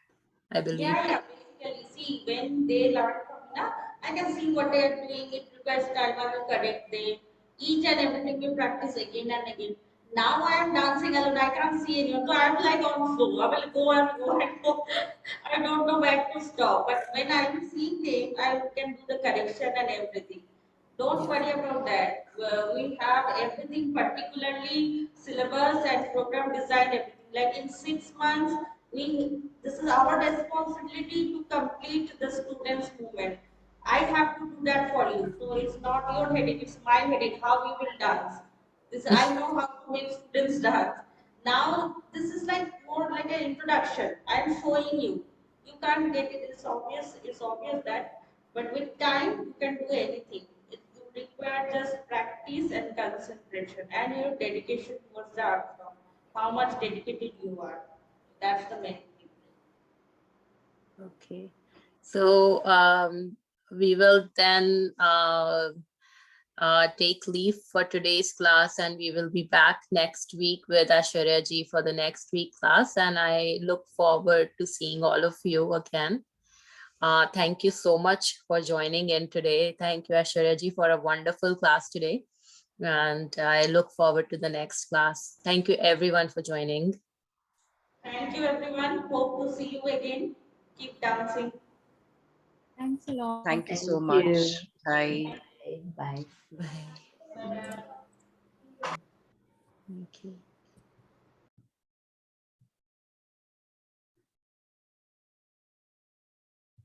I believe. Yeah, basically, see, when they learn from me, na, I can see what they are doing. It requires time, I will correct them. Each and everything we practice again and again. Now I am dancing alone, I can't see anyone. So I am like on flow. I will go and go. I don't know where to stop. But when I am seeing them, I can do the correction and everything. Don't worry about that. We have everything, particularly syllabus and program design, everything. Like in 6 months, this is our responsibility to complete the students' movement. I have to do that for you. So it's not your headache, it's my headache, how we will dance. This I know how to make students dance. Now this is like more like an introduction. I am showing you. You can't get it. It's obvious that, but with time you can do anything. You require just practice and concentration and your dedication towards the art form. How much dedicated you are. That's the main thing. Okay. So we will then take leave for today's class, and we will be back next week with Aishwarya ji for the next week class. And I look forward to seeing all of you again. Thank you so much for joining in today. Thank you, Aishwarya ji, for a wonderful class today. And I look forward to the next class. Thank you, everyone, for joining. Thank you, everyone. Hope to see you again. Keep dancing. Thanks a lot. Thank you Thank so you. much. Bye. Bye. Bye. Thank you.